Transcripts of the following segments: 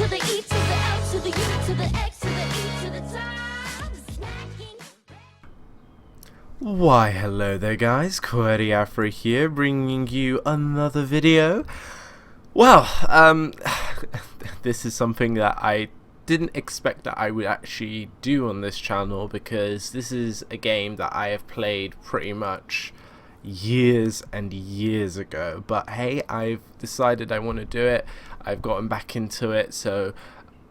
the E to the L to the U to the X to the E to the top. Smacking. Why hello there guys, Qwerty Afro here, bringing you another video. Well, this is something that I didn't expect that I would actually do on this channel, because this is a game that I have played pretty much years and years ago. But hey, I've decided I want to do it. I've gotten back into it, so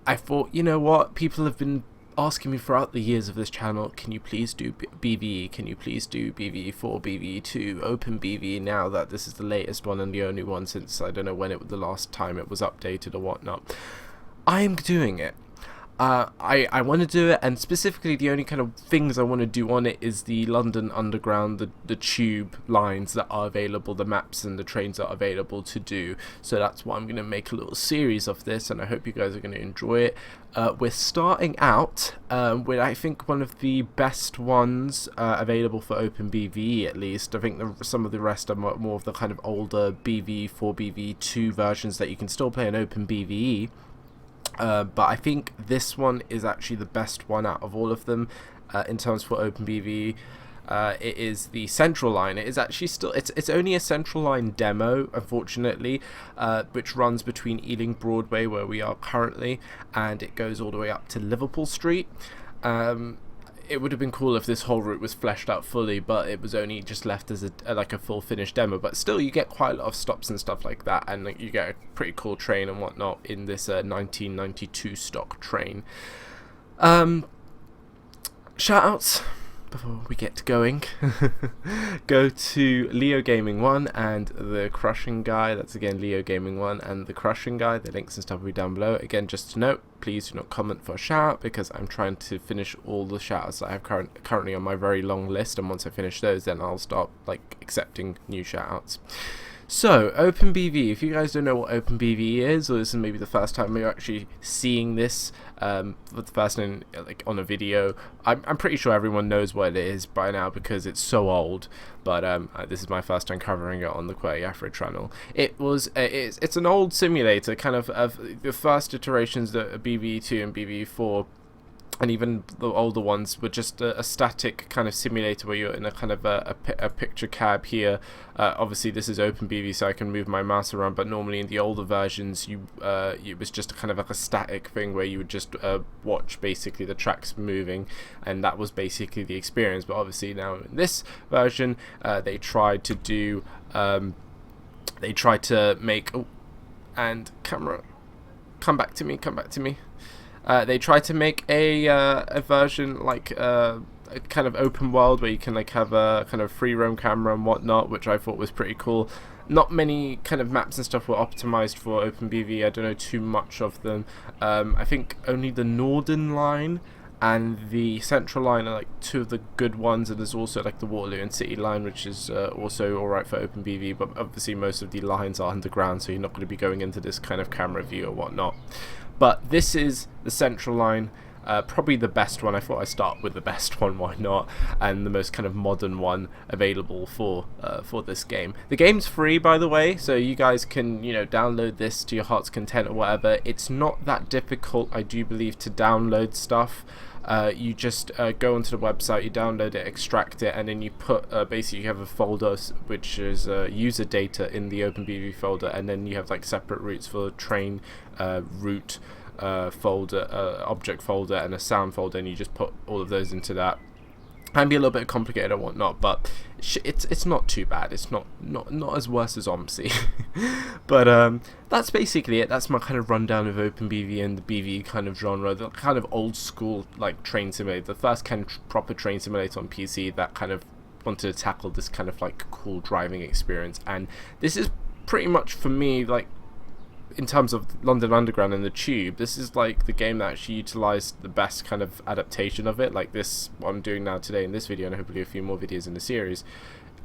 I thought, you know what, people have been asking me throughout the years of this channel, can you please do BVE, can you please do BVE4, BVE2, Open.BVE, now that this is the latest one and the only one since I don't know when the last time it was updated or whatnot. I'm doing it. I want to do it, and specifically the only kind of things I want to do on it is the London Underground, the tube lines that are available, the maps and the trains that are available to do. So that's why I'm going to make a little series of this, and I hope you guys are going to enjoy it. We're starting out with, I think, one of the best ones available for Open.BVE, at least. I think some of the rest are more of the kind of older BVE4, BVE2 versions that you can still play in Open.BVE. But I think this one is actually the best one out of all of them in terms for Open.BVE. It is the Central Line. It is actually still, it's only a Central Line demo, unfortunately, which runs between Ealing Broadway, where we are currently, and it goes all the way up to Liverpool Street. It would have been cool if this whole route was fleshed out fully, but it was only just left as like a full finished demo. But still, you get quite a lot of stops and stuff like that, and you get a pretty cool train and whatnot in this 1992 stock train. Shoutouts before we get going. Go to Leo Gaming 1 and TheCrushingGuy. That's again Leo Gaming 1 and TheCrushingGuy. The links and stuff will be down below. Again, just to note, please do not comment for a shout out, because I'm trying to finish all the shoutouts that I have currently on my very long list, and once I finish those, then I'll start like accepting new shoutouts. So, Open.BVE, if you guys don't know what Open.BVE is, or this is maybe the first time you're actually seeing this for the first time like on a video, I'm pretty sure everyone knows what it is by now because it's so old, but this is my first time covering it on the Qwerty Afro channel. It's an old simulator, kind of the first iterations that BVE2 and BVE4, and even the older ones, were just a static kind of simulator where you're in a kind of a picture cab here. Obviously this is Open.BVE, so I can move my mouse around, but normally in the older versions it was just kind of like a static thing where you would just watch basically the tracks moving, and that was basically the experience. But obviously now in this version they tried to do make, oh, and camera, come back to me. They tried to make a version like a kind of open world where you can like have a kind of free roam camera and whatnot, which I thought was pretty cool. Not many kind of maps and stuff were optimized for Open.BVE. I don't know too much of them. I think only the Northern Line and the Central Line are like two of the good ones, and there's also like the Waterloo and City Line, which is also alright for Open.BVE, but obviously most of the lines are underground, so you're not going to be going into this kind of camera view or whatnot. But this is the Central Line, probably the best one. I thought I'd start with the best one, why not, and the most kind of modern one available for this game. The game's free, by the way, so you guys can, you know, download this to your heart's content or whatever. It's not that difficult, I do believe, to download stuff. You just go onto the website, you download it, extract it, and then you put basically you have a folder which is user data in the Open.BVE folder, and then you have like separate routes for train route folder, object folder, and a sound folder, and you just put all of those into that. Can be a little bit complicated and whatnot, but it's not too bad. It's not as worse as OMSI. But that's basically it. That's my kind of rundown of Open.BVE and the BVE kind of genre, the kind of old school like train simulator, the first kind of proper train simulator on PC that kind of wanted to tackle this kind of like cool driving experience. And this is pretty much, for me, like, in terms of London Underground and the Tube, this is like the game that actually utilised the best kind of adaptation of it. Like this, what I'm doing now today in this video, and hopefully a few more videos in the series,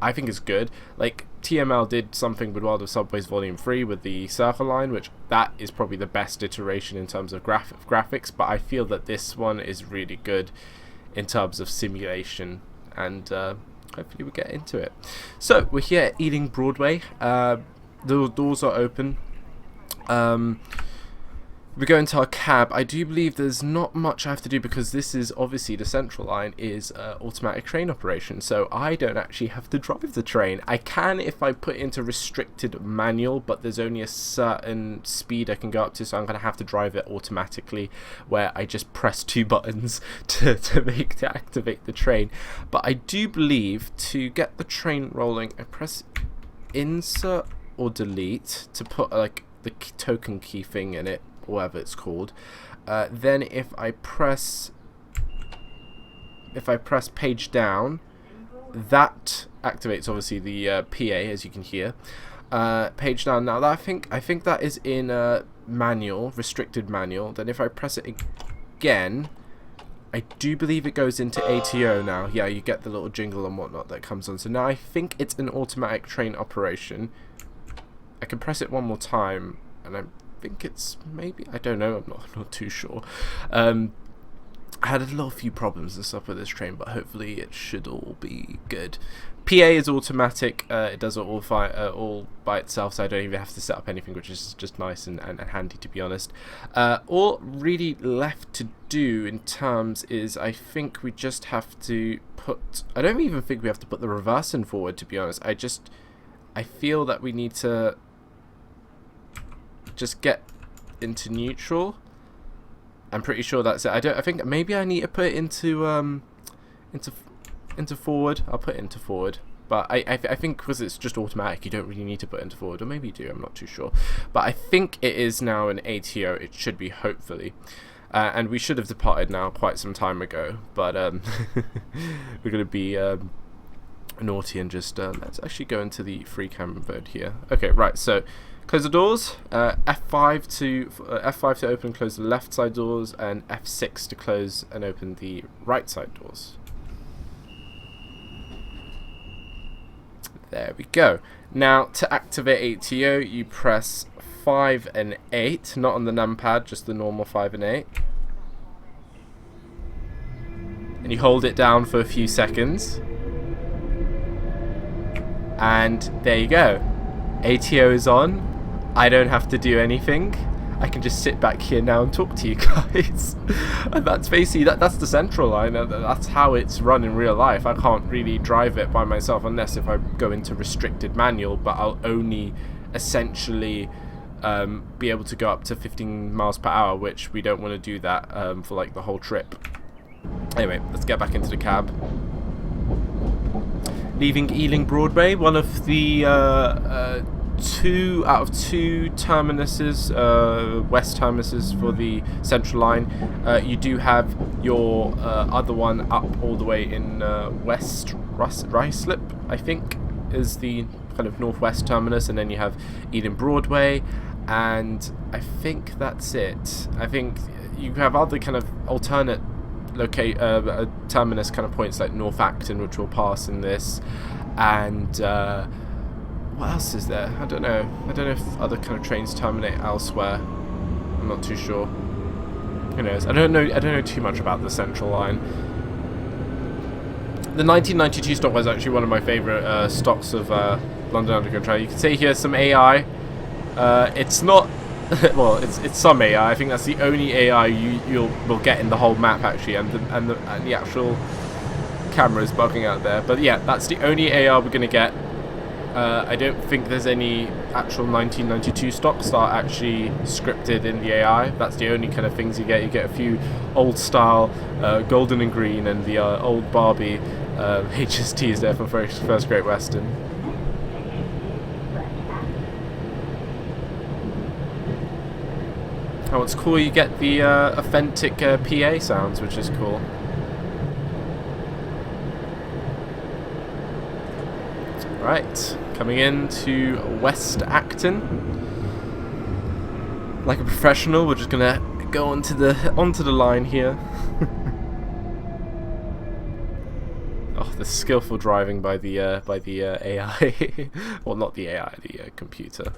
I think is good. Like TML did something with World of Subways Volume 3 with the Circle line, which that is probably the best iteration in terms of graphics, but I feel that this one is really good in terms of simulation, and hopefully we'll get into it. So we're here at Ealing Broadway. The doors are open. We go into our cab. I do believe there's not much I have to do because this is obviously the central line is automatic train operation, so I don't actually have to drive the train. I can if I put into restricted manual, but there's only a certain speed I can go up to, so I'm going to have to drive it automatically, where I just press 2 buttons to activate the train. But I do believe to get the train rolling, I press insert or delete to put like the token key thing in it, whatever it's called. Then if I press page down, that activates obviously the PA, as you can hear. Page down. Now that I think that is in manual, restricted manual. Then if I press it again, I do believe it goes into ATO now. Yeah, you get the little jingle and whatnot that comes on. So now I think it's an automatic train operation. I can press it one more time, and I think it's maybe, I don't know, I'm not too sure. I had a little few problems and stuff with this train, but hopefully it should all be good. PA is automatic. It does it all by itself, so I don't even have to set up anything, which is just nice and handy, to be honest. All really left to do in terms is, I think we just have to put, I don't even think we have to put the reverse in forward, to be honest. I feel that we need to just get into neutral. I'm pretty sure that's it. I think maybe I need to put it into forward. I'll put it into forward. But I think because it's just automatic, you don't really need to put it into forward, or maybe you do. I'm not too sure. But I think it is now an ATO. It should be, hopefully. And we should have departed now quite some time ago. But we're gonna be naughty and just let's actually go into the free camera mode here. Okay, right. So close the doors. F5 to open and close the left side doors, and F6 to close and open the right side doors. There we go. Now to activate ATO, you press 5 and 8, not on the numpad, just the normal 5 and 8. And you hold it down for a few seconds. And there you go. ATO is on. I don't have to do anything. I can just sit back here now and talk to you guys. And that's basically, that's the central line. That's how it's run in real life. I can't really drive it by myself unless if I go into restricted manual, but I'll only essentially be able to go up to 15 miles per hour, which we don't want to do that for like the whole trip. Anyway, let's get back into the cab. Leaving Ealing Broadway, one of the 2 out of 2 terminuses, west terminuses for the central line. You do have your other one up all the way in West Ruislip, I think, is the kind of northwest terminus, and then you have Ealing Broadway, and I think that's it. I think you have other kind of alternate terminus kind of points like North Acton, which will pass in this, and what else is there? I don't know if other kind of trains terminate elsewhere. I'm not too sure. Who knows? I don't know too much about the central line. The 1992 stock was actually one of my favourite stocks of London Underground train. You can see here some AI. It's not well, it's some AI. I think that's the only AI you'll get in the whole map, actually, and the actual camera is bugging out there. But yeah, that's the only AI we're gonna get. I don't think there's any actual 1992 stocks that are actually scripted in the AI. That's the only kind of things you get. You get a few old style Golden and Green and the old Barbie HSTs there from First Great Western. Oh, what's cool, you get the authentic PA sounds, which is cool. Right, coming into West Acton. Like a professional, we're just gonna go onto the line here. Oh, the skillful driving by the AI. Well, not the AI, the computer.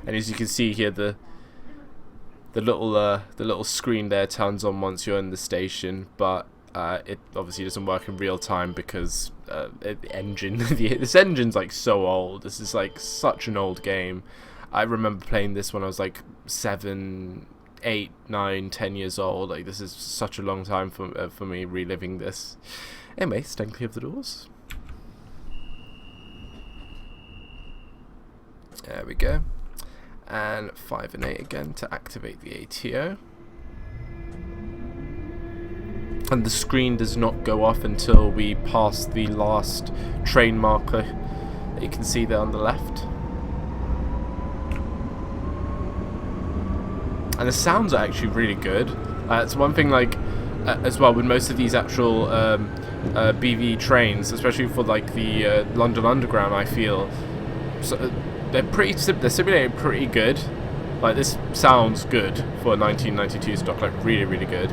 And as you can see here, the little screen there turns on once you're in the station, but It obviously doesn't work in real time because the engine, this engine's like so old. This is like such an old game. I remember playing this when I was like 7, 8, 9, 10 years old. Like this is such a long time for me reliving this. Anyway, stand clear of the doors. There we go. And 5 and 8 again to activate the ATO. And the screen does not go off until we pass the last train marker that you can see there on the left. And the sounds are actually really good. It's one thing, like, as well, with most of these actual BVE trains, especially for like the London Underground, I feel so, they're simulated pretty good. Like this sounds good for a 1992 stock, like really, really good.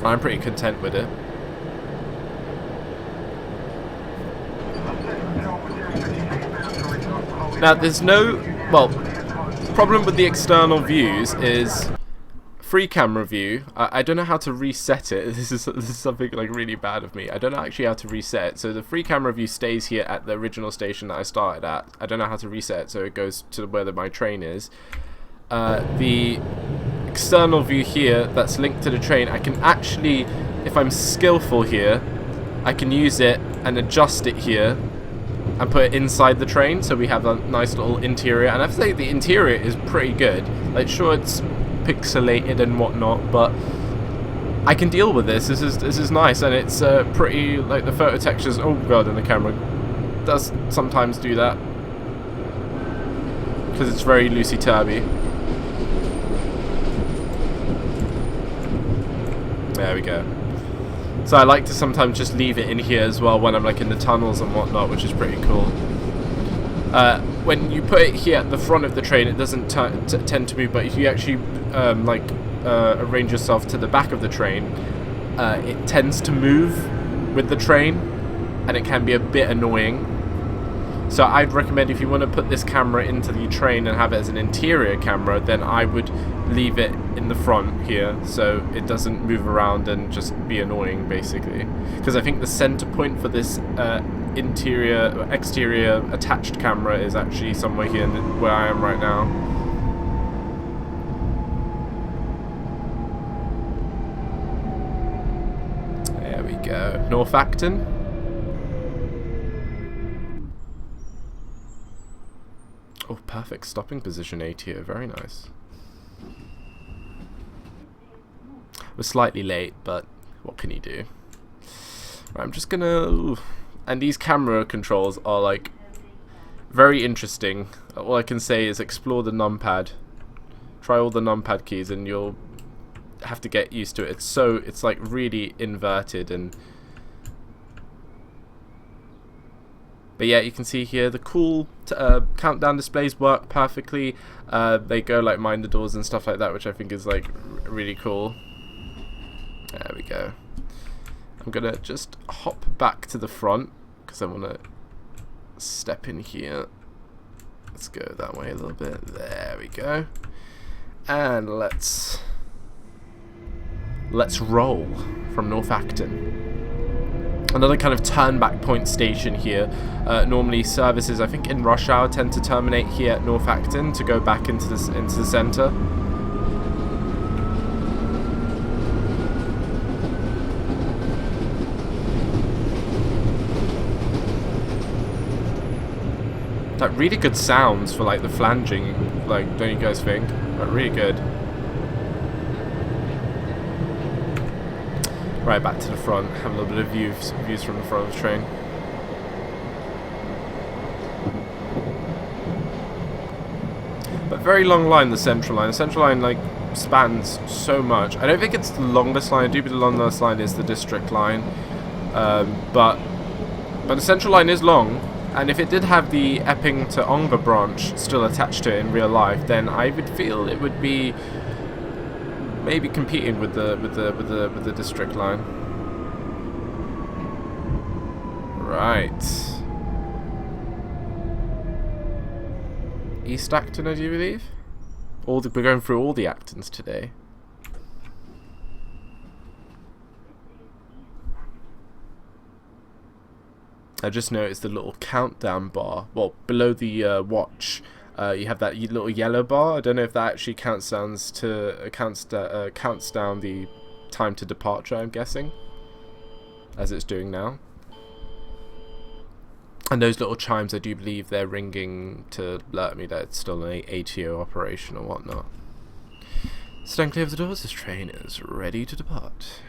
I'm pretty content with it. Now there's no, well, problem with the external views is free camera view. I don't know how to reset it. This is something like really bad of me. I don't know actually how to reset it. So the free camera view stays here at the original station that I started at. I don't know how to reset it, so it goes to where my train is. The external view here that's linked to the train, I can actually, if I'm skillful here, I can use it and adjust it here and put it inside the train, so we have a nice little interior. And I have to say the interior is pretty good. Like sure, it's pixelated and whatnot, but I can deal with this. This is nice, and it's pretty, like the photo textures. Oh god, and the camera does sometimes do that because it's very loosey-turvy. There we go. So I like to sometimes just leave it in here as well when I'm like in the tunnels and whatnot, which is pretty cool. When you put it here at the front of the train, it doesn't tend to move, but if you actually arrange yourself to the back of the train, it tends to move with the train, and it can be a bit annoying. So I'd recommend, if you want to put this camera into the train and have it as an interior camera, then I would leave it in the front here so it doesn't move around and just be annoying, basically. Because I think the center point for this exterior attached camera is actually somewhere here where I am right now. There we go. North Acton. Oh, perfect stopping position ATO, very nice. We're slightly late, but what can you do? Right, I'm just gonna... Ooh. And these camera controls are like very interesting. All I can say is explore the numpad. Try all the numpad keys and you'll have to get used to it. It's like really inverted. And but yeah, you can see here the cool countdown displays work perfectly. They go like mind the doors and stuff like that, which I think is like really cool. There we go. I'm gonna just hop back to the front because I want to step in here. Let's go that way a little bit. There we go. And let's roll from North Acton. Another kind of turn-back point station here. Normally services, I think in rush hour, tend to terminate here at North Acton to go back into the centre. Like really good sounds for like the flanging, like, don't you guys think? Like really good. Right, back to the front, have a little bit of views from the front of the train. But very long line, the central line. The central line like spans so much. I don't think it's the longest line. I do believe the longest line is the district line, but the central line is long. And if it did have the Epping to Ongar branch still attached to it in real life, then I would feel it would be maybe competing with the district line. Right. East Acton, I do believe. We're going through all the Actons today. I just noticed the little countdown bar. Well, below the watch, you have that little yellow bar. I don't know if that actually counts down the time to departure, I'm guessing, as it's doing now. And those little chimes, I do believe they're ringing to alert me that it's still an ATO operation or whatnot. Stand clear of the doors, this train is ready to depart.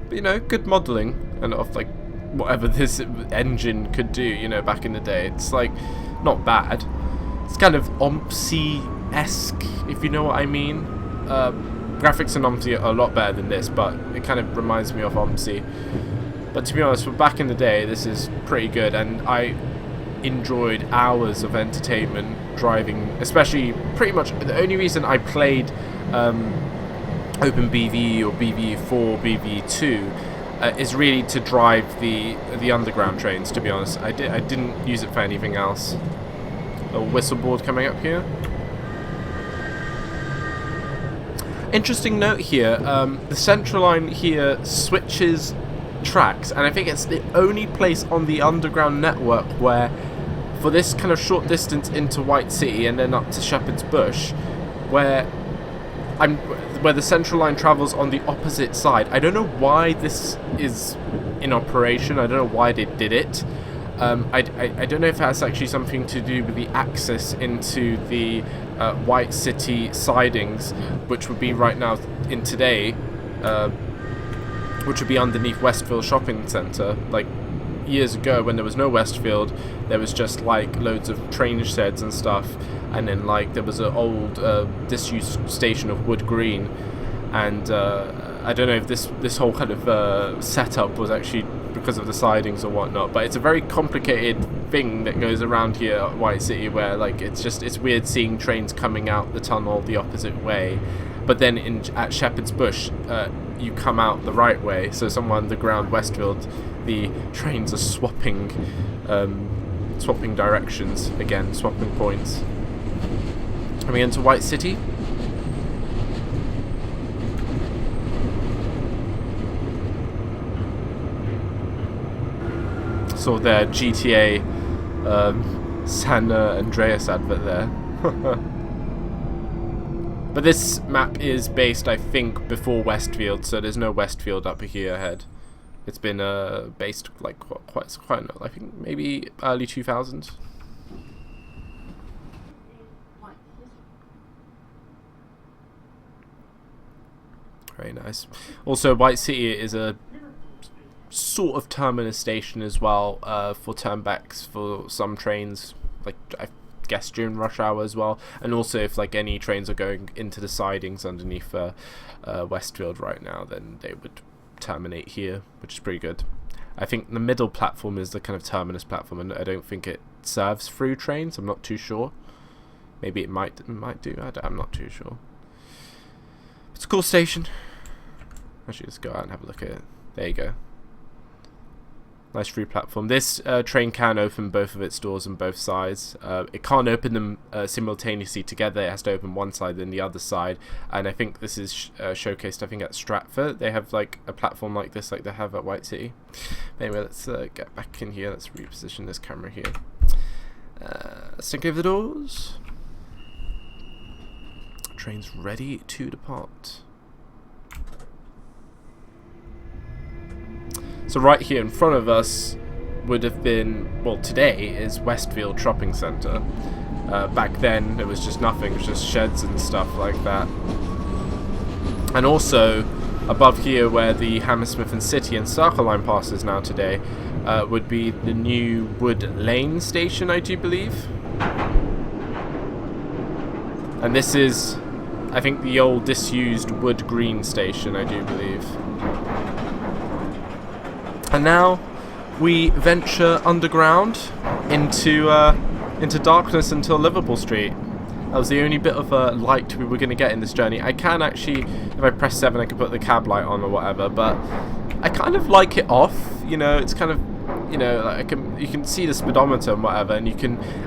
But, you know, good modelling and of like whatever this engine could do, you know, back in the day. It's like not bad. It's kind of OMSI-esque, if you know what I mean. Graphics in OMSI are a lot better than this, but it kind of reminds me of OMSI. But to be honest, for back in the day, this is pretty good, and I enjoyed hours of entertainment driving, especially pretty much the only reason I played Open.BVE or BVE4, BVE2 is really to drive the underground trains, to be honest. I didn't use it for anything else. Little whistle board coming up here. Interesting note here, the Central Line here switches tracks, and I think it's the only place on the underground network where, for this kind of short distance into White City and then up to Shepherd's Bush, where the Central Line travels on the opposite side. I don't know why this is in operation. I don't know why they did it. I don't know if that's actually something to do with the access into the White City sidings, which would be right now in today, which would be underneath Westfield Shopping Centre. Like years ago, when there was no Westfield, there was just like loads of train sheds and stuff, and then like there was an old disused station of Wood Green, and I don't know if this whole kind of setup was actually because of the sidings or whatnot, but it's a very complicated thing that goes around here at White City, where like it's weird seeing trains coming out the tunnel the opposite way, but then at Shepherd's Bush you come out the right way, so somewhere underground Westfield the trains are swapping directions again, swapping points. Coming into White City. Saw their GTA San Andreas advert there. But this map is based, I think, before Westfield, so there's no Westfield up here ahead. It's been based like quite I think maybe early 2000s. Very nice. Also, White City is a sort of terminus station as well, for turnbacks for some trains, like I guess during rush hour as well, and also if like any trains are going into the sidings underneath Westfield right now, then they would terminate here, which is pretty good. I think the middle platform is the kind of terminus platform, and I don't think it serves through trains. I'm not too sure. Maybe it might do. I'm not too sure. It's a cool station. Actually, let's go out and have a look at it. There you go. Nice free platform. This train can open both of its doors on both sides. It can't open them simultaneously together. It has to open one side then the other side. And I think this is showcased, I think, at Stratford. They have like a platform like this, like they have at White City. But anyway, let's get back in here. Let's reposition this camera here. Let's take over the doors. Train's ready to depart. So right here in front of us would have been, well, today is Westfield Shopping Centre. Back then there was just nothing, it was just sheds and stuff like that. And also above here where the Hammersmith and City and Circle Line passes now today would be the new Wood Lane station, I do believe. And this is, I think, the old disused Wood Green station, I do believe. And now we venture underground into darkness until Liverpool Street. That was the only bit of light we were going to get in this journey. I can actually, if I press 7, I can put the cab light on or whatever, but I kind of like it off. You know, it's kind of, you know, like you can see the speedometer and whatever, and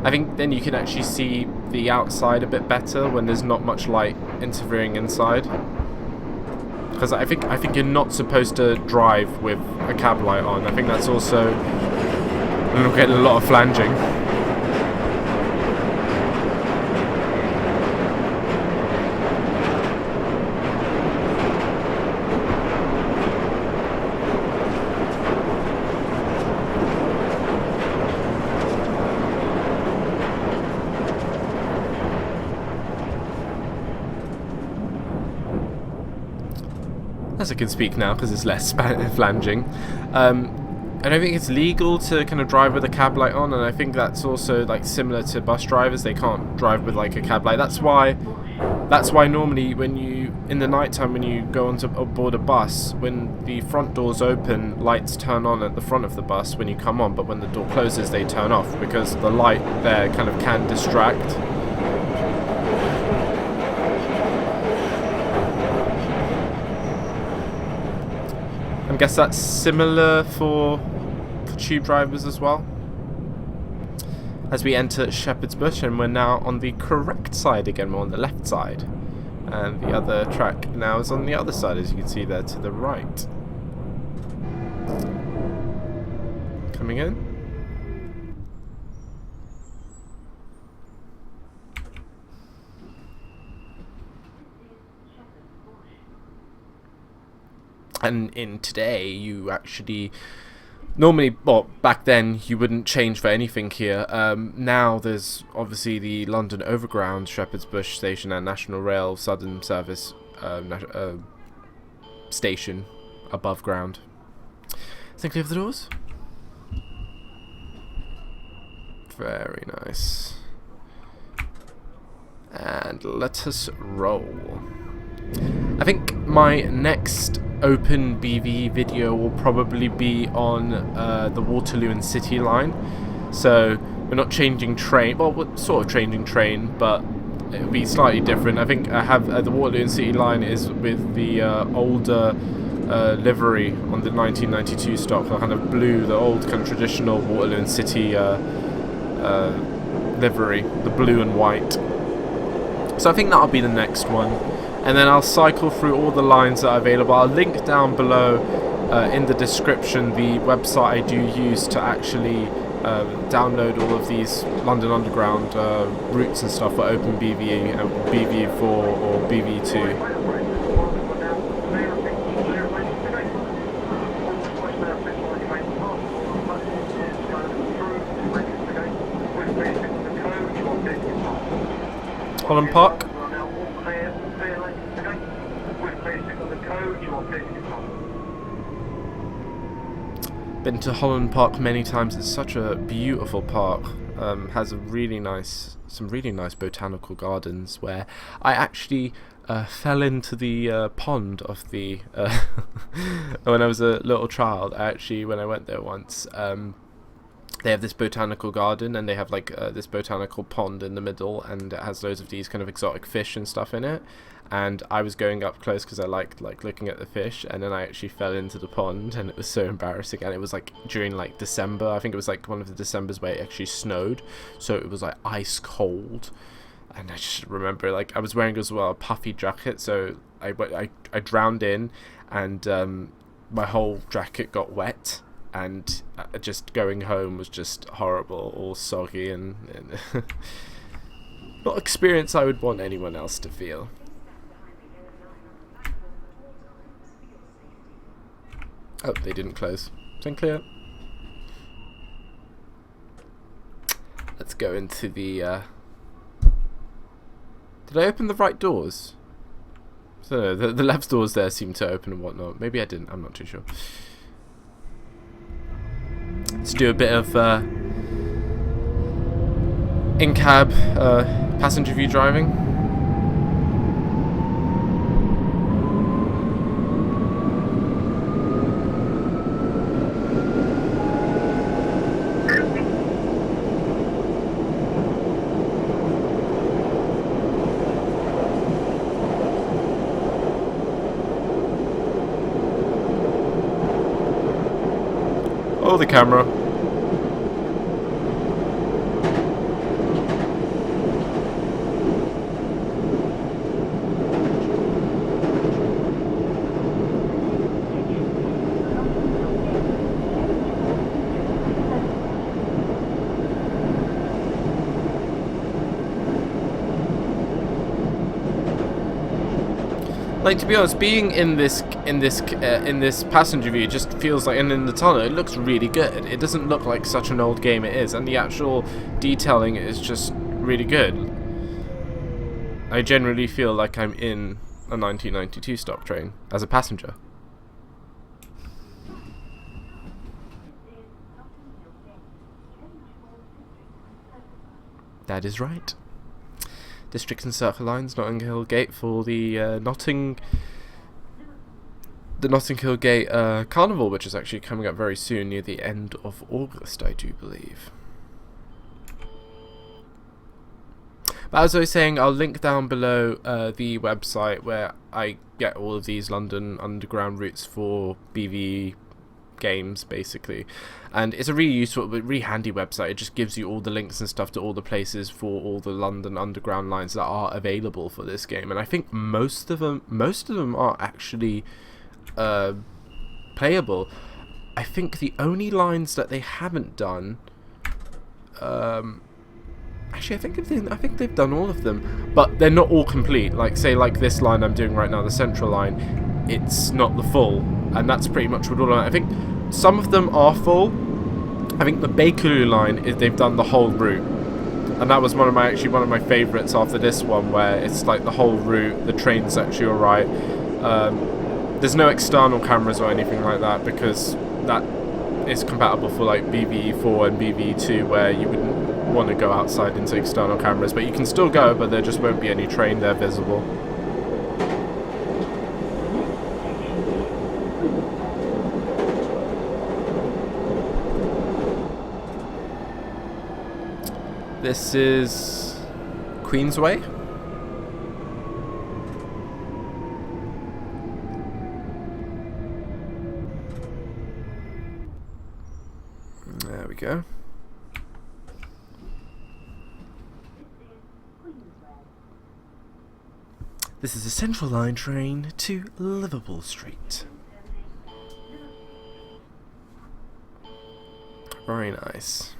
I think then you can actually see the outside a bit better when there's not much light interfering inside. because I think you're not supposed to drive with a cab light on. I think that's also, and we're getting a lot of flanging. As I can speak now because it's less flanging. I don't think it's legal to kind of drive with a cab light on, and I think that's also like similar to bus drivers. They can't drive with like a cab light. That's why normally when you in the nighttime when you go aboard a bus, when the front doors open, lights turn on at the front of the bus when you come on, but when the door closes they turn off because the light there kind of can distract. I guess that's similar for tube drivers as well. As we enter Shepherd's Bush, and we're now on the correct side again, we're on the left side. And the other track now is on the other side, as you can see there to the right. Coming in. And in today, you actually normally, well, back then you wouldn't change for anything here. Now there's obviously the London Overground, Shepherd's Bush station, and National Rail Southern Service station above ground. Is it clear of the doors? Very nice. And let us roll. I think my next Open.BVE video will probably be on the Waterloo and City line. So we're not changing train, well, we're sort of changing train, but it'll be slightly different. I think I have the Waterloo and City line is with the older livery on the 1992 stock, the kind of blue, the old kind of traditional Waterloo and City livery, the blue and white. So I think that'll be the next one. And then I'll cycle through all the lines that are available. I'll link down below in the description the website I do use to actually download all of these London Underground routes and stuff for Open.BVE and BVE4 or BVE2. Holland Park. Been to Holland Park many times. It's such a beautiful park. Has a some really nice botanical gardens where I actually fell into the pond of the when I was a little child. When I went there once, they have this botanical garden and they have like this botanical pond in the middle, and it has loads of these kind of exotic fish and stuff in it. And I was going up close because I liked looking at the fish, and then I actually fell into the pond, and it was so embarrassing. And it was like during like December. I think it was like one of the Decembers where it actually snowed, so it was like ice cold. And I just remember like I was wearing as well a puffy jacket, so I drowned in, and my whole jacket got wet, and just going home was just horrible, all soggy, and not experience I would want anyone else to feel. Oh, they didn't close. Is clear? Let's go into the... Did I open the right doors? I don't know, the left doors there seem to open and whatnot. Maybe I didn't, I'm not too sure. Let's do a bit of in-cab passenger view driving. Oh, the camera. Like, to be honest, being in this passenger view just feels like, and in the tunnel, it looks really good. It doesn't look like such an old game it is, and the actual detailing is just really good. I generally feel like I'm in a 1992 stock train as a passenger. That is right. District and Circle lines, Notting Hill Gate for the Notting Hill Gate Carnival, which is actually coming up very soon, near the end of August, I do believe. But as I was saying, I'll link down below the website where I get all of these London Underground routes for BVE games, basically. And it's a really useful but really handy website. It just gives you all the links and stuff to all the places for all the London Underground lines that are available for this game. And I think most of them are actually playable. I think the only lines that they haven't done, actually, I think they've done all of them, but they're not all complete. Like, say, like this line I'm doing right now, the Central line, it's not the full, and that's pretty much what all I think. Some of them are full. I think the Bakerloo line is they've done the whole route, and that was one of my favourites after this one, where it's like the whole route. The train's actually alright. There's no external cameras or anything like that, because that is compatible for like BVE 4 and BVE 2, where you wouldn't want to go outside into external cameras, but you can still go, but there just won't be any train there visible. This is Queensway. There we go. This is a Central Line train to Liverpool Street. Very nice.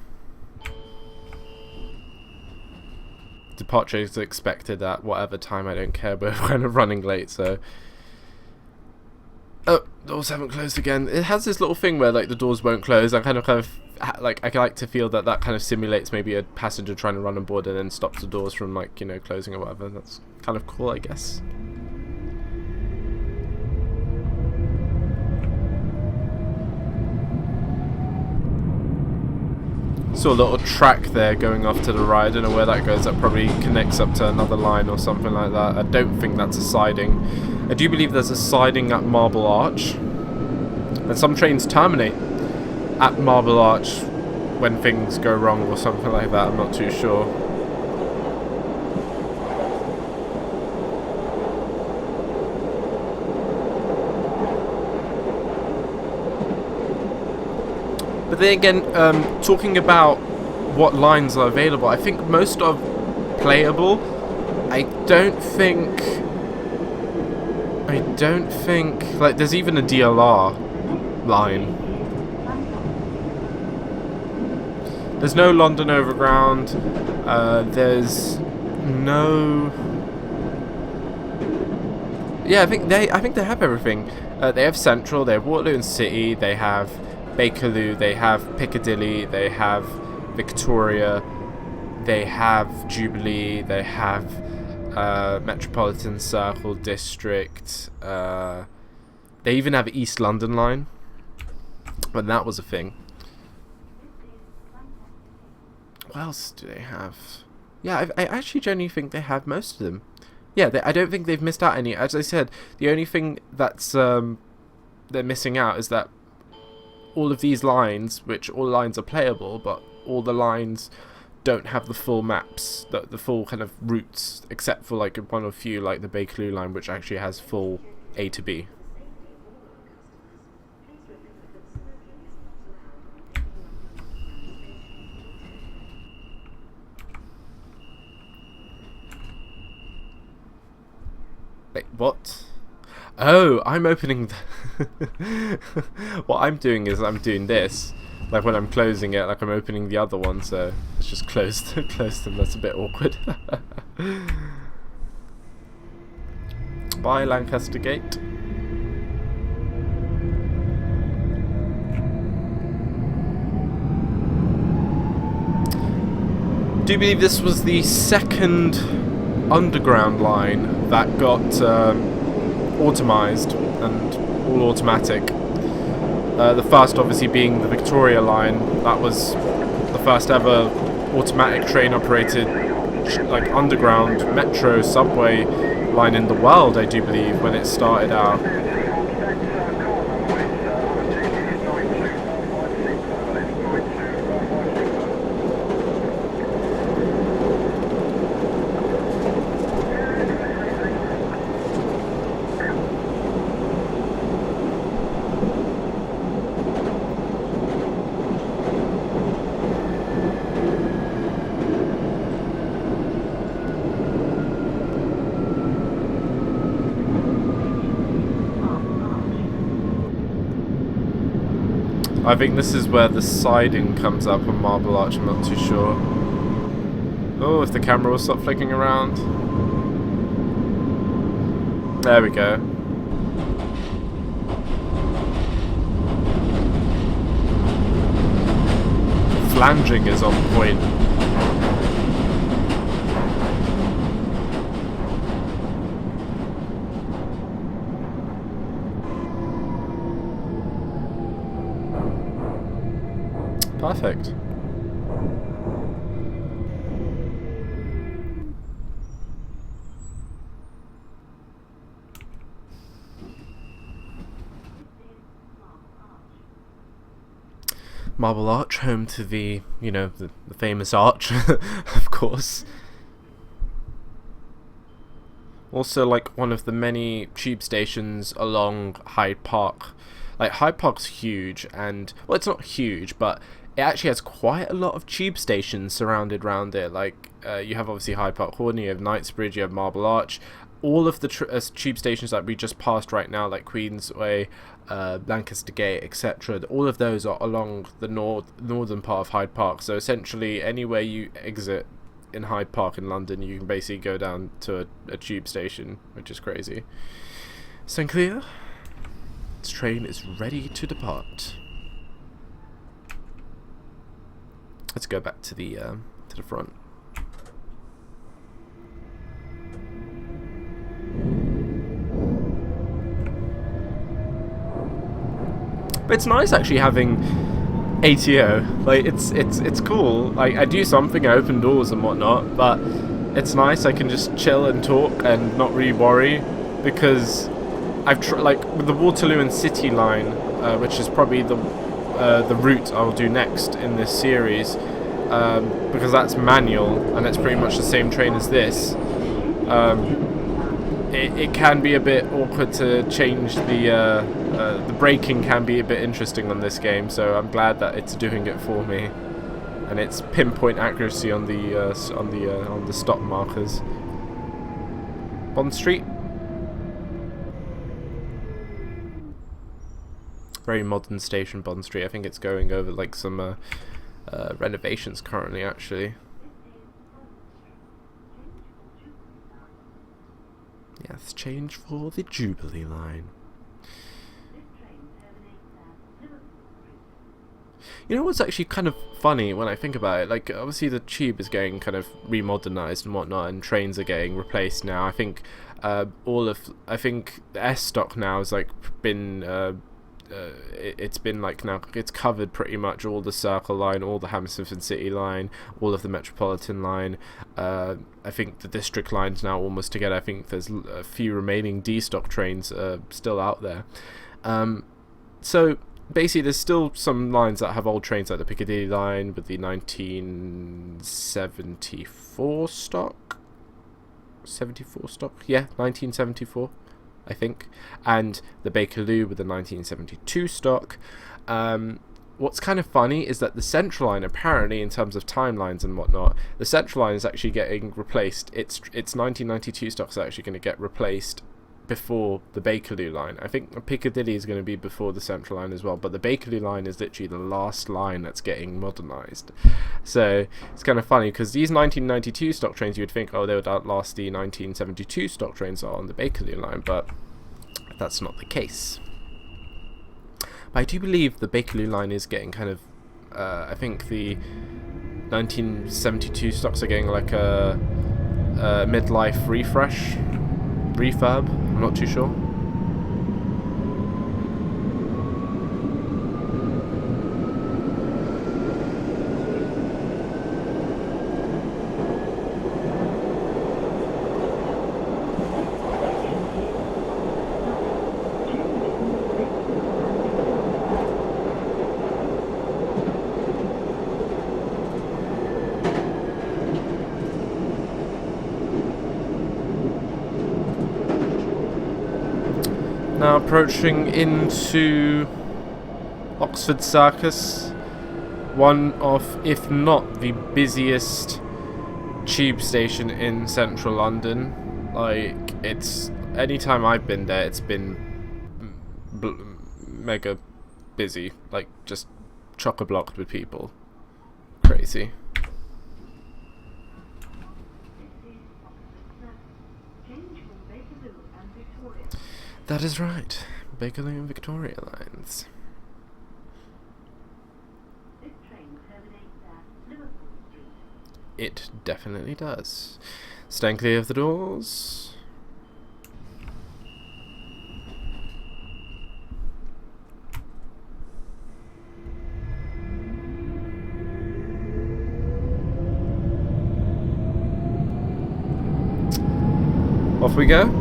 Departure is expected at whatever time, I don't care, we're kind of running late, so... Oh, doors haven't closed again. It has this little thing where like the doors won't close. I kind of like, I like to feel that kind of simulates maybe a passenger trying to run on board and then stops the doors from, like, you know, closing or whatever. That's kind of cool, I guess. Saw a little track there going off to the right. I don't know where that goes. That probably connects up to another line or something like that. I don't think that's a siding. I do believe there's a siding at Marble Arch, and some trains terminate at Marble Arch when things go wrong or something like that. I'm not too sure. But then again, talking about what lines are available, I think most are playable. I don't think like there's even a DLR line. There's no London Overground. There's no. Yeah, I think they have everything. They have Central. They have Waterloo and City. They have Bakerloo, they have Piccadilly, they have Victoria, they have Jubilee, they have Metropolitan Circle District, they even have East London line, when that was a thing. What else do they have? Yeah, I actually genuinely think they have most of them. Yeah, I don't think they've missed out any. As I said, the only thing that's they're missing out is that all of these lines, which all lines are playable, but all the lines don't have the full maps, the full kind of routes, except for like one or few, like the Bakerloo line, which actually has full A to B. Wait, what? Oh, I'm opening what I'm doing is I'm doing this, like when I'm closing it, like I'm opening the other one, so it's just closed. Closed them. That's a bit awkward. by Lancaster Gate. I do believe this was the second underground line that got automised and all automatic. The first obviously being the Victoria line. That was the first ever automatic train operated like underground metro subway line in the world, I do believe, when it started out. I think this is where the siding comes up on Marble Arch, I'm not too sure. Oh, if the camera will stop flicking around. There we go. Flanging is on point. Perfect. Marble Arch, home to the, you know, the famous arch, of course. Also, like, one of the many tube stations along Hyde Park. Like, Hyde Park's huge, and, well, it's not huge, but it actually has quite a lot of tube stations surrounded around it. Like, you have obviously Hyde Park Corner, you have Knightsbridge, you have Marble Arch. All of the tube stations that we just passed right now, like Queensway, Lancaster Gate, etc., all of those are along the northern part of Hyde Park. So essentially, anywhere you exit in Hyde Park in London, you can basically go down to a tube station, which is crazy. St. Clear, this train is ready to depart. Let's go back to the front. But it's nice actually having ATO. Like it's cool. Like I do something, I open doors and whatnot, but it's nice. I can just chill and talk and not really worry, because I've like with the Waterloo and City line, which is probably the route I'll do next in this series, because that's manual and it's pretty much the same train as this. It can be a bit awkward to change the braking can be a bit interesting on this game, so I'm glad that it's doing it for me, and it's pinpoint accuracy on the stop markers. Bond Street. Very modern station, Bond Street. I think it's going over like some renovations currently, actually. Yes, change for the Jubilee line. You know what's actually kind of funny when I think about it? Like, obviously the tube is getting kind of remodernized and whatnot, and trains are getting replaced now. I think the S stock now has like been it's been like now it's covered pretty much all the Circle line, all the Hammersmith and City line, all of the Metropolitan line. I think the District line's now almost together. I think there's a few remaining D stock trains still out there. So basically there's still some lines that have old trains, like the Piccadilly line with the 1974 stock. 74 stock? Yeah, 1974. I think, and the Bakerloo with the 1972 stock. What's kind of funny is that the Central line, apparently, in terms of timelines and whatnot, the Central line is actually getting replaced. Its 1992 stock is actually going to get replaced before the Bakerloo line. I think Piccadilly is going to be before the Central line as well, but the Bakerloo line is literally the last line that's getting modernised. So it's kind of funny because these 1992 stock trains, you would think, oh, they would outlast the 1972 stock trains that are on the Bakerloo line, but that's not the case. But I do believe the Bakerloo line is getting kind of, I think the 1972 stocks are getting like a midlife refurb. I'm not too sure. Now approaching into Oxford Circus, one of, if not the busiest tube station in central London. Like, it's, anytime I've been there, it's been mega busy, like just chock-a-blocked with people. Crazy. That is right. Bakerloo and Victoria lines. This train terminates at Liverpool Street. It definitely does. Stand clear of the doors. Off we go.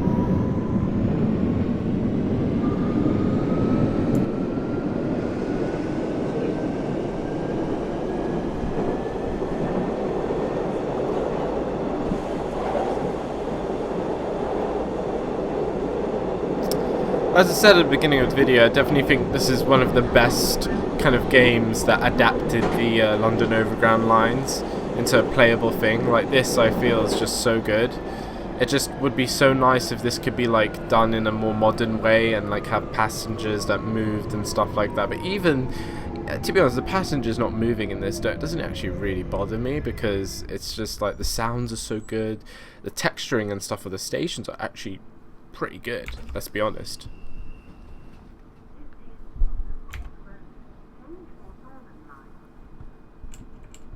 As I said at the beginning of the video, I definitely think this is one of the best kind of games that adapted the London Overground lines into a playable thing. Like this, I feel, is just so good. It just would be so nice if this could be like done in a more modern way and like have passengers that moved and stuff like that. But even, to be honest, the passengers not moving in this doesn't actually really bother me, because it's just like the sounds are so good. The texturing and stuff of the stations are actually pretty good, let's be honest.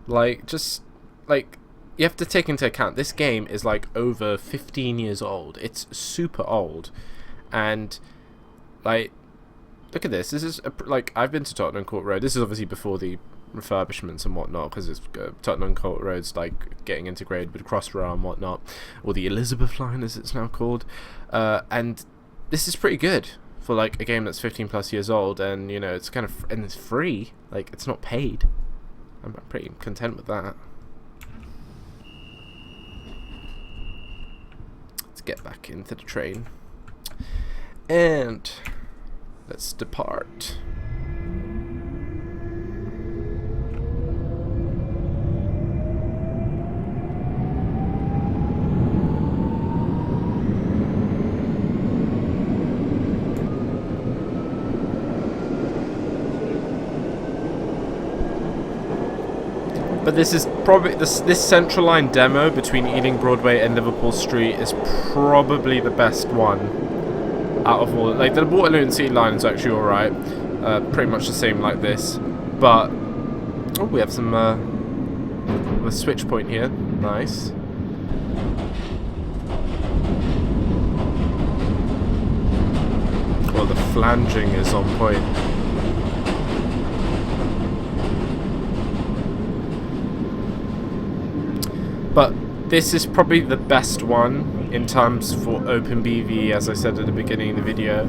Like, just, like, you have to take into account, this game is, like, over 15 years old. It's super old. And, like, look at this. This is, like, I've been to Tottenham Court Road. This is obviously before the refurbishments and whatnot, because it's Tottenham Court Road's, like, getting integrated with Crossrail and whatnot. Or the Elizabeth line, as it's now called. And this is pretty good for, like, a game that's 15 plus years old. And, you know, it's kind of, and it's free. Like, it's not paid. I'm pretty content with that. Let's get back into the train. And let's depart. But this is probably, this Central Line demo between Ealing Broadway and Liverpool Street is probably the best one out of all. Like, the Waterloo and City line is actually alright, pretty much the same like this. But oh, we have some a switch point here, nice. Well, the flanging is on point. But this is probably the best one in terms for Open.BVE, as I said at the beginning of the video.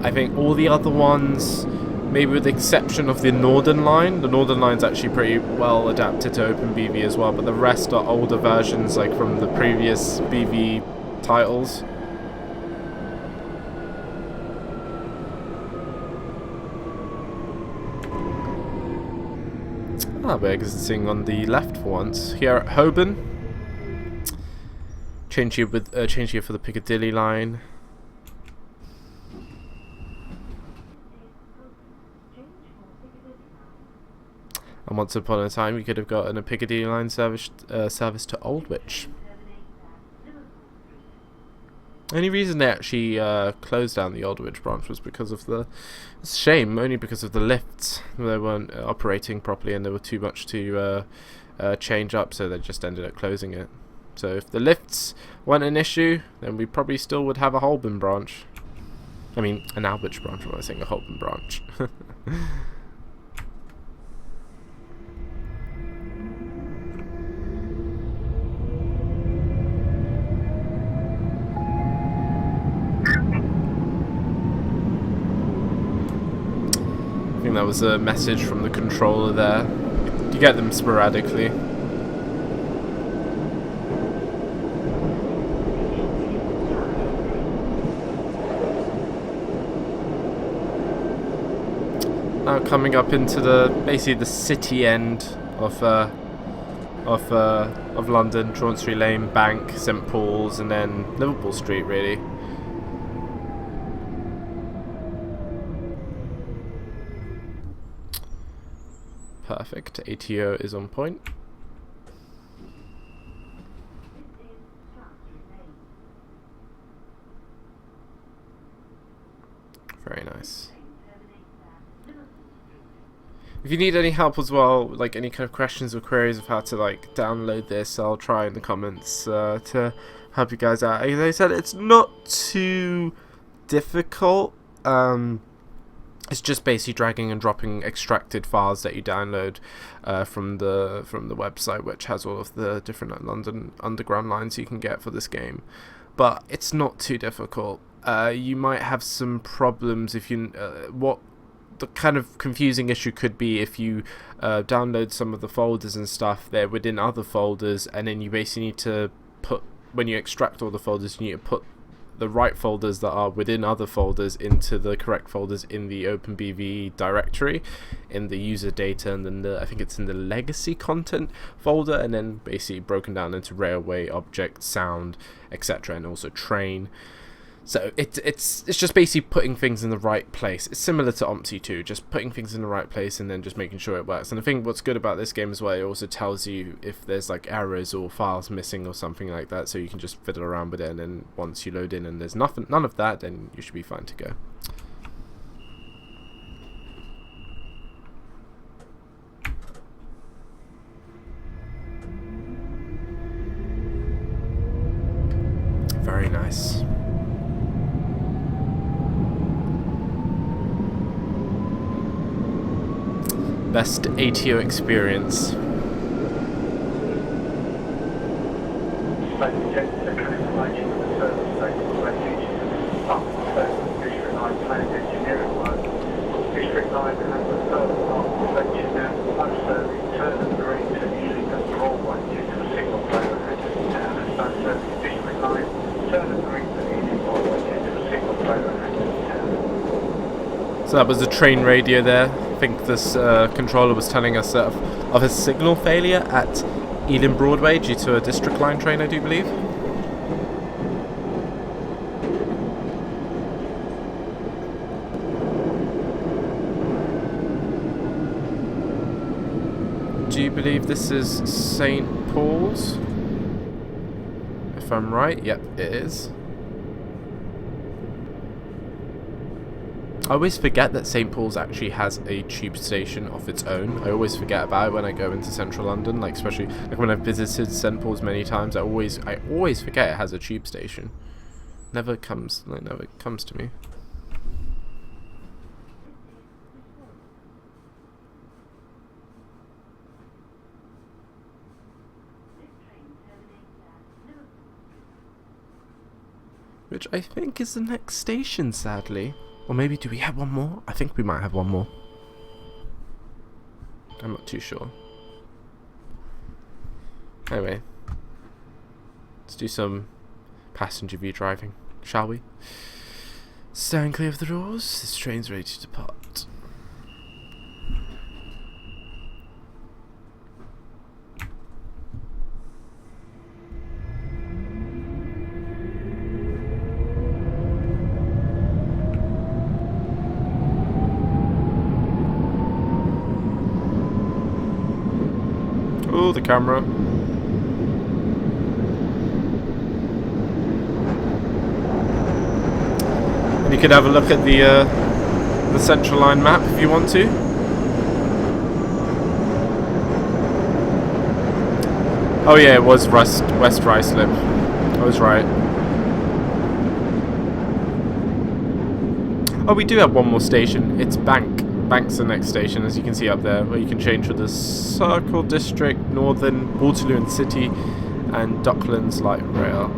I think all the other ones, maybe with the exception of the Northern Line, the Northern Line's actually pretty well adapted to Open.BVE as well, but the rest are older versions, like from the previous BVE titles. Ah, we're exiting on the left for once. Here at Holborn. Change here for the Piccadilly line. And once upon a time, you could have gotten a Piccadilly line service to Aldwych. The only reason they actually closed down the Aldwych branch was because of the... It's a shame, only because of the lifts. They weren't operating properly and there were too much to change up, so they just ended up closing it. So if the lifts weren't an issue, then we probably still would have a Holborn branch. I mean, an Aldwych branch, when I was saying a Holborn branch. I think that was a message from the controller there. You get them sporadically. Now coming up into basically the city end of London, Chauncey Lane, Bank, St Paul's, and then Liverpool Street, really. Perfect. ATO is on point. Very nice. If you need any help as well, like any kind of questions or queries of how to like download this, I'll try in the comments to help you guys out. As I said, it's not too difficult. It's just basically dragging and dropping extracted files that you download from the website, which has all of the different London Underground lines you can get for this game. But it's not too difficult. You might have some problems if you what the kind of confusing issue could be if you download some of the folders and stuff. They're within other folders, and then you basically need to put, when you extract all the folders, you need to put the right folders that are within other folders into the correct folders in the Open.BVE directory, in the user data, and then I think it's in the legacy content folder, and then basically broken down into railway, object, sound, etc., and also train. So it's just basically putting things in the right place. It's similar to OMT2, just putting things in the right place and then just making sure it works. And I think what's good about this game as well, it also tells you if there's like errors or files missing or something like that, so you can just fiddle around with it, and then once you load in and there's none of that, then you should be fine to go. Very nice. Best ATO experience. So that was the train radio there. I think this controller was telling us of a signal failure at Ealing Broadway due to a district line train, I do believe. Do you believe this is St Paul's? If I'm right, yep, it is. I always forget that St Paul's actually has a tube station of its own. I always forget about it when I go into central London, like especially like when I've visited St Paul's many times. I always forget it has a tube station. Never comes to me. Which I think is the next station, sadly. Or maybe do we have one more? I think we might have one more. I'm not too sure. Anyway, let's do some passenger view driving, shall we? Stand clear of the doors. This train's ready to depart. cool, the camera. And you can have a look at the Central Line map if you want to. Oh yeah, it was West Ruislip. I was right. Oh, we do have one more station. It's Bank. Bank's the next station, as you can see up there, where you can change for the Circle District, Northern, Waterloo and City, and Docklands Light Rail.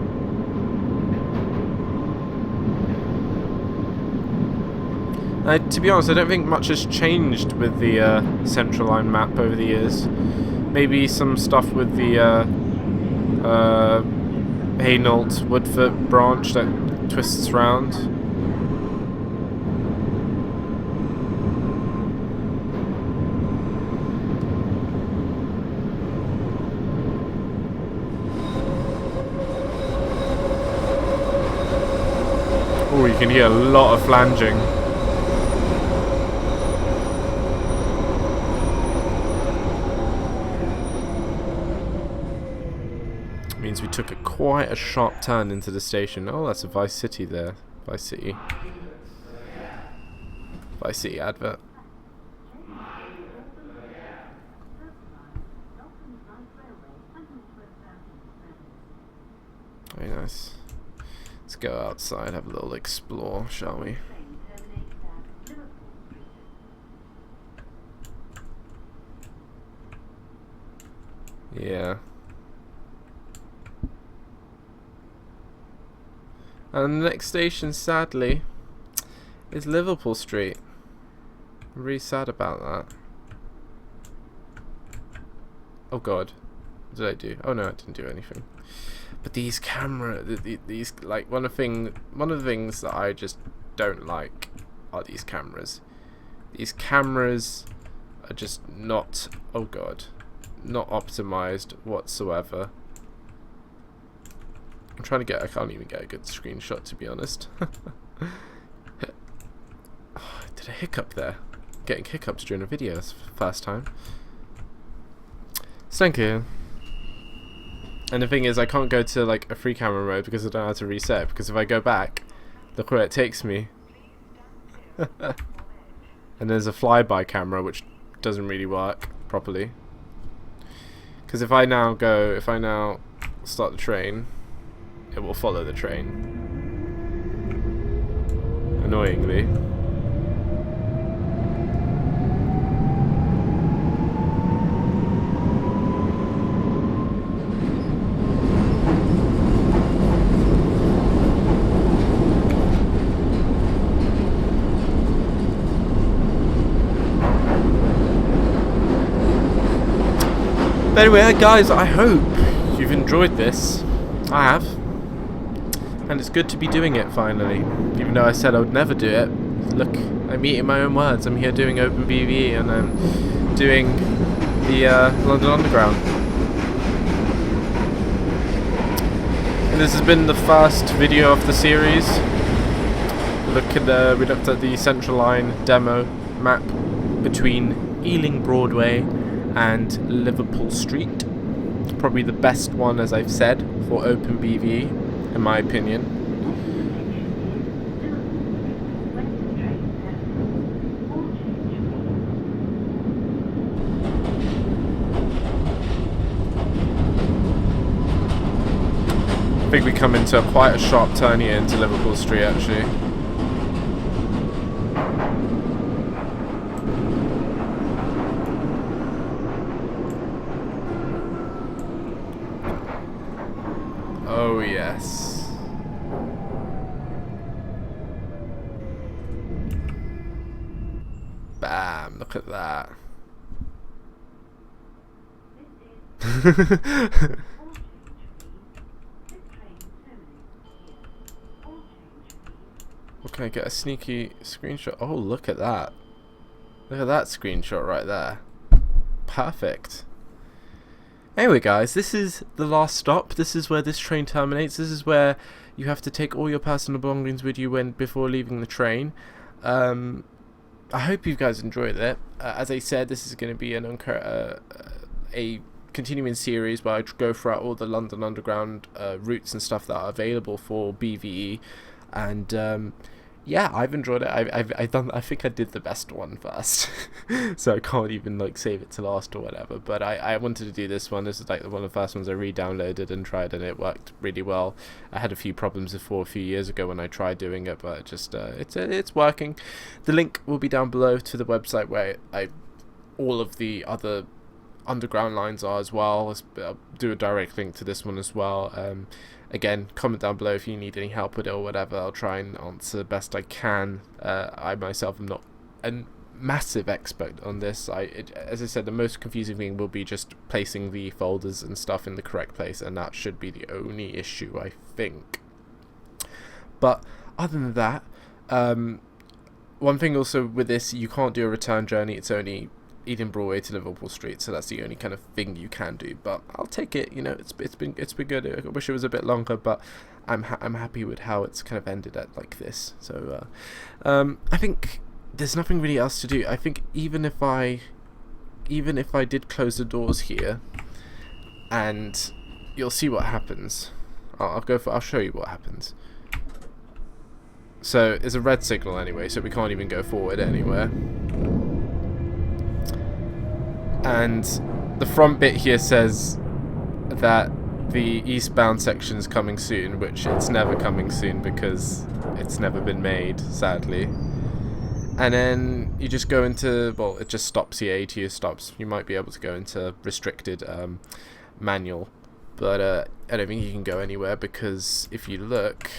To be honest, I don't think much has changed with the Central Line map over the years. Maybe some stuff with the Hainault Woodford branch that twists round. Oh, you can hear a lot of flanging. Means we took quite a sharp turn into the station. Oh, that's a Vice City there. Vice City. Vice City advert. Very nice. Let's go outside, have a little explore, shall we? Yeah. And the next station, sadly, is Liverpool Street. I'm really sad about that. Oh god. What did I do? Oh no, I didn't do anything. But these these like one of the things that I just don't like are these cameras. These cameras are just not, oh god, not optimized whatsoever. I'm trying to get, I can't even get a good screenshot, to be honest. Oh, I did a hiccup there. Getting hiccups during a video, that's the first time. Thank you. And the thing is, I can't go to like a free camera mode because I don't know how to reset. Because if I go back, look where it takes me. And there's a flyby camera which doesn't really work properly. Because if I now start the train, it will follow the train. Annoyingly. But anyway, guys, I hope you've enjoyed this. I have. And it's good to be doing it finally. Even though I said I would never do it. Look, I'm eating my own words. I'm here doing Open.BVE and I'm doing the London Underground. And this has been the first video of the series. We looked at the Central Line demo map between Ealing Broadway and Liverpool Street. Probably the best one, as I've said, for Open.BVE, in my opinion. I think we come into quite a sharp turn here into Liverpool Street, actually. Oh yes. Bam, look at that. Well, can I get a sneaky screenshot? Oh, look at that. Look at that screenshot right there. Perfect. Anyway guys, this is the last stop. This is where this train terminates. This is where you have to take all your personal belongings with you before leaving the train. I hope you guys enjoyed it. As I said, this is going to be a continuing series where I go throughout all the London Underground routes and stuff that are available for BVE, and yeah, I've enjoyed it. I think I did the best one first, so I can't even like save it to last or whatever. But I wanted to do this one. This is like one of the first ones I re-downloaded and tried, and it worked really well. I had a few problems before a few years ago when I tried doing it, but just it's working. The link will be down below to the website where all of the other underground lines are as well. I'll do a direct link to this one as well. Again, comment down below if you need any help with it or whatever. I'll try and answer the best I can. I myself am not a massive expert on this. As I said, the most confusing thing will be just placing the folders and stuff in the correct place, and that should be the only issue, I think. But other than that, one thing also with this, you can't do a return journey. It's only Ealing Broadway to Liverpool Street, so that's the only kind of thing you can do. But I'll take it. You know, it's been good. I wish it was a bit longer, but I'm happy with how it's kind of ended at like this. So I think there's nothing really else to do. I think even if I did close the doors here, and you'll see what happens. I'll show you what happens. So there's a red signal anyway, so we can't even go forward anywhere. And the front bit here says that the eastbound section's coming soon, which it's never coming soon because it's never been made, sadly. And then you just go into, well, it just stops here, ATO stops. You might be able to go into restricted manual, but I don't think you can go anywhere because if you look,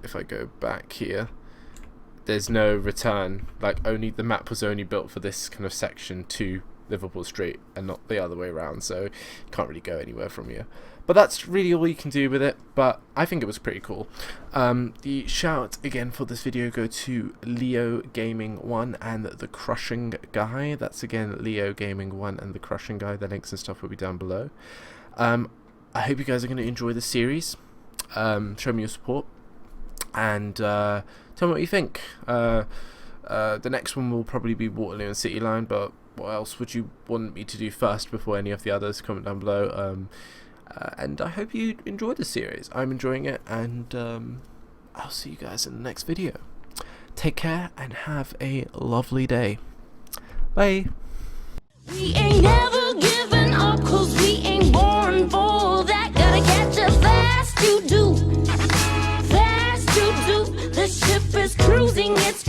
if I go back here, there's no return. Like, only the map was only built for this kind of section to Liverpool Street and not the other way around, so you can't really go anywhere from here. But that's really all you can do with it, but I think it was pretty cool. The shout again for this video go to Leo Gaming 1 and TheCrushingGuy. That's again Leo Gaming 1 and TheCrushingGuy. The links and stuff will be down below. I hope you guys are going to enjoy the series. Show me your support and tell me what you think. The next one will probably be Waterloo and City Line, but what else would you want me to do first before any of the others? Comment down below. And I hope you enjoyed the series. I'm enjoying it, and I'll see you guys in the next video. Take care and have a lovely day. Bye. We ain't never giving up, 'cause we ain't born for that. Gotta catch us fast, you do. Fast, you do. The ship is cruising, it's